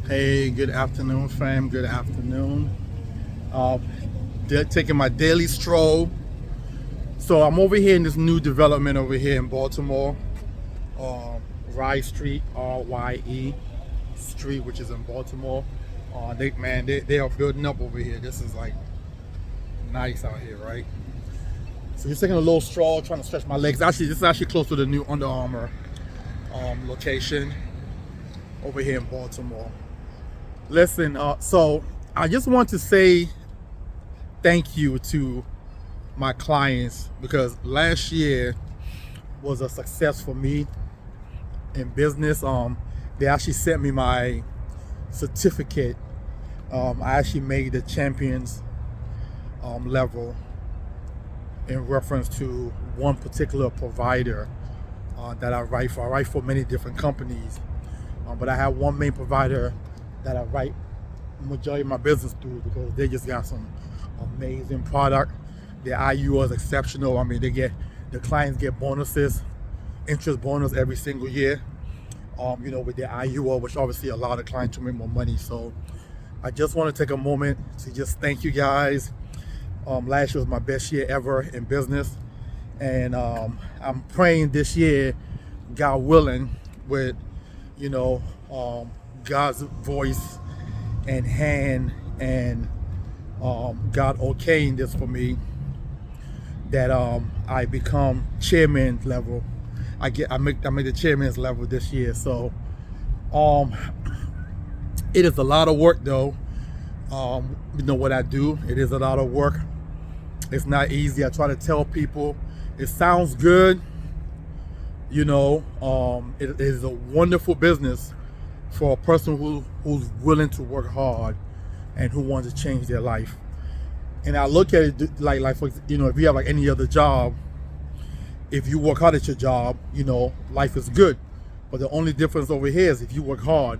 Hey, good afternoon, fam. Good afternoon. Uh, Taking my daily stroll. So I'm over here in this new development over here in Baltimore, Rye Street, RYE Street, which is in Baltimore. They are building up over here. This is like nice out here, right? So just taking a little stroll, trying to stretch my legs. Actually, this is actually close to the new Under Armour location over here in Baltimore. Listen, so I just want to say thank you to my clients because last year was a success for me in business. They actually sent me my certificate. I actually made the champions level in reference to one particular provider that I write for. I write for many different companies, but I have one main provider that I write majority of my business through because they just got some amazing product. Their IU is exceptional. I mean, the clients get bonuses, interest bonus every single year. With their IUO, which obviously allow the client to make more money. So I just want to take a moment to just thank you guys. Last year was my best year ever in business, and I'm praying this year, God willing, with God's voice and hand and God okaying this for me, that I become chairman level. I make the chairman's level this year. So it is a lot of work though. What I do, it is a lot of work. It's not easy. I try to tell people it sounds good. It is a wonderful business for a person who's willing to work hard and who wants to change their life. And I look at it like for, if you have like any other job, if you work hard at your job, life is good. But the only difference over here is if you work hard,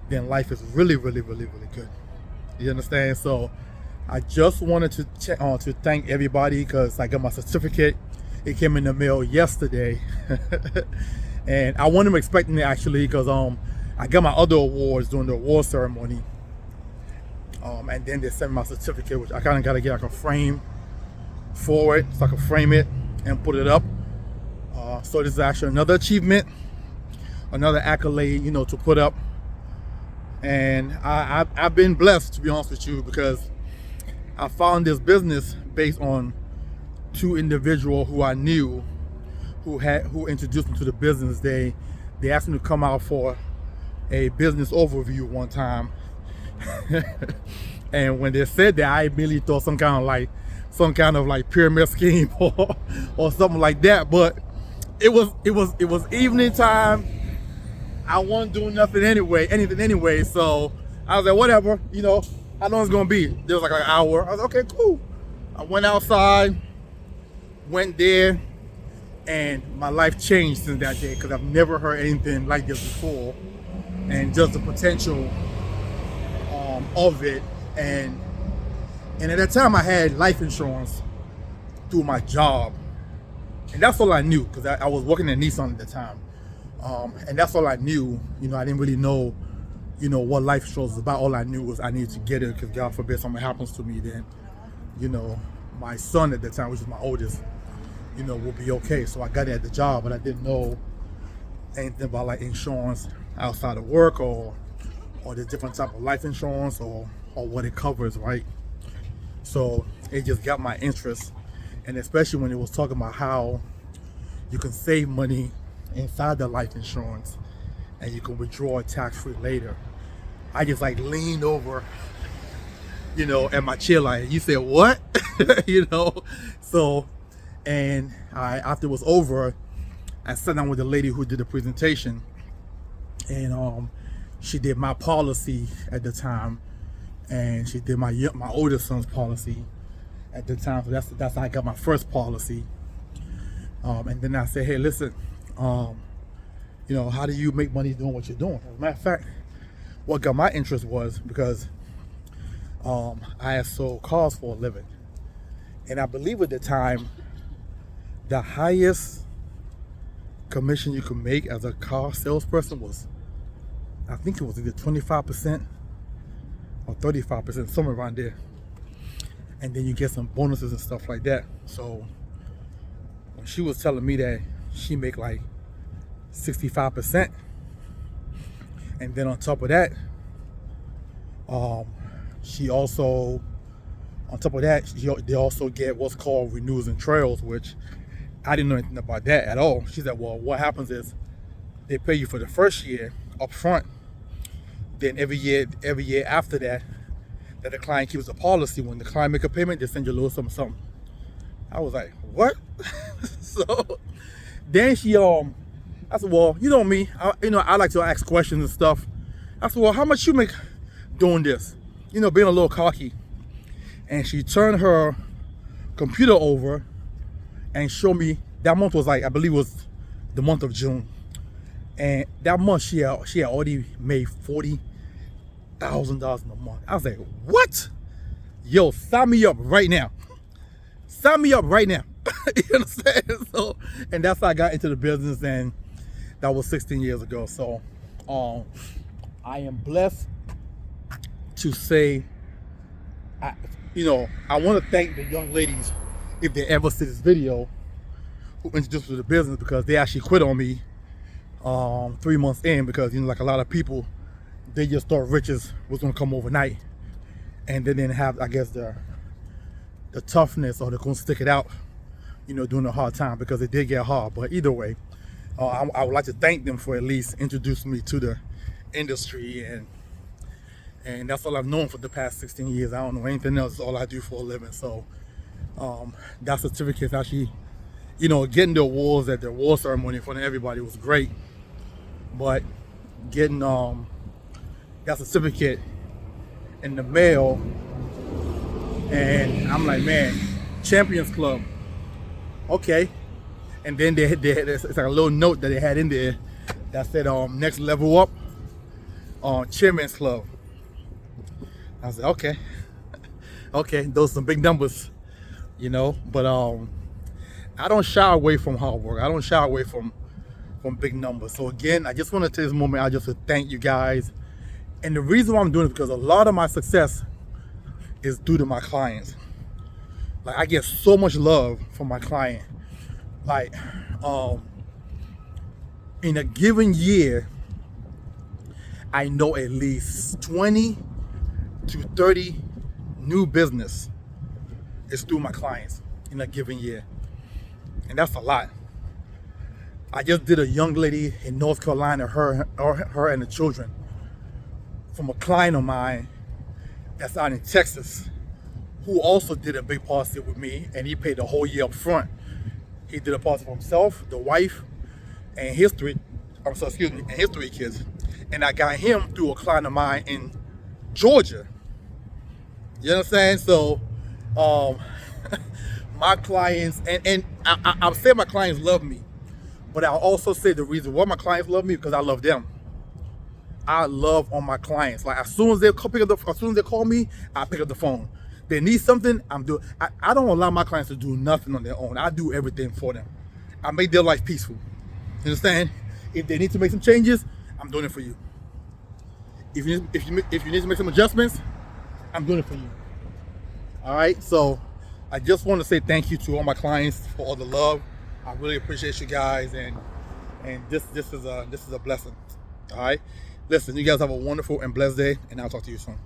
then life is really, really, really, really good. You understand? So I just wanted to thank everybody because I got my certificate. It came in the mail yesterday. And I wasn't expecting it actually because I got my other awards during the award ceremony. And then they sent me my certificate, which I kind of got to get like a frame for it so I can frame it and put it up. So this is actually another achievement, another accolade, to put up. And I've been blessed, to be honest with you, because I found this business based on two individuals who I knew who introduced me to the business. They asked me to come out for a business overview one time. And when they said that, I immediately thought some kind of like pyramid scheme or something like that. But it was evening time. I wasn't doing anything anyway. So I was like, whatever, how long it's gonna be? There was like an hour. I was like, okay, cool. I went outside, went there, and my life changed since that day because I've never heard anything like this before. And just the potential of it, and at that time I had life insurance through my job, and that's all I knew because I was working at Nissan at the time, and that's all I knew. I didn't really know, what life insurance was about. All I knew was I needed to get it because God forbid something happens to me, then, my son at the time, which is my oldest, will be okay. So I got it at the job, but I didn't know anything about like insurance outside of work or the different type of life insurance or what it covers, right? So it just got my interest, and especially when it was talking about how you can save money inside the life insurance and you can withdraw it tax-free later. I just like leaned over, at my chair like, you said what? So, and after it was over, I sat down with the lady who did the presentation, and she did my policy at the time, and she did my oldest son's policy at the time. So that's how I got my first policy. And then I said, hey, listen, how do you make money doing what you're doing? As a matter of fact, what got my interest was because I had sold cars for a living, and I believe at the time the highest commission you could make as a car salesperson was I think it was either 25% or 35%, somewhere around there. And then you get some bonuses and stuff like that. So when she was telling me that she make like 65%, and then on top of that, she also, on top of that, they also get what's called renewals and trails, which I didn't know anything about that at all. She said, well, what happens is they pay you for the first year up front. Then every year after that the client keeps a policy. When the client make a payment, they send you a little something. I was like, what? So then she, I said, well, you know me, I like to ask questions and stuff. I said, well, how much you make doing this? Being a little cocky. And she turned her computer over and showed me, that month was like, I believe it was the month of June. And that month she had already made $40,000 in a month. I was like, what? Yo, sign me up right now. Sign me up right now. You understand? So, and that's how I got into the business, and that was 16 years ago. So I am blessed to say, I want to thank the young ladies, if they ever see this video, who introduced me to the business, because they actually quit on me 3 months in, because like a lot of people, they just thought riches was gonna come overnight, and they didn't have, I guess, the toughness, or they're gonna stick it out, during the hard time, because it did get hard. But either way, I would like to thank them for at least introducing me to the industry, and that's all I've known for the past 16 years. I don't know anything else. It's all I do for a living. So that certificate, actually, getting the awards at the award ceremony in front of everybody was great, but getting that certificate in the mail, and I'm like, man, Champions Club, okay. And then they had it's like a little note that they had in there that said next level up, Chairman's Club. I was like, okay, those are some big numbers, but I don't shy away from hard work. I don't shy away from big numbers. So again, I just want to take this moment out just to thank you guys. And the reason why I'm doing it is because a lot of my success is due to my clients. Like, I get so much love from my client. Like, in a given year, I know at least 20 to 30 new business is through my clients in a given year. And that's a lot. I just did a young lady in North Carolina, her and the children, from a client of mine that's out in Texas, who also did a big policy with me, and he paid the whole year up front. He did a policy for himself, the wife, and his 3 kids. And I got him through a client of mine in Georgia. You understand? So my clients, and I'll say my clients love me, but I'll also say the reason why my clients love me, because I love them. I love on my clients. Like, as soon as they call me, I pick up the phone. They need something, I'm doing. I don't allow my clients to do nothing on their own. I do everything for them. I make their life peaceful. You understand? If they need to make some changes, I'm doing it for you. If you need to make some adjustments, I'm doing it for you. All right. So I just want to say thank you to all my clients for all the love. I really appreciate you guys, and this is a blessing. All right. Listen, you guys have a wonderful and blessed day, and I'll talk to you soon.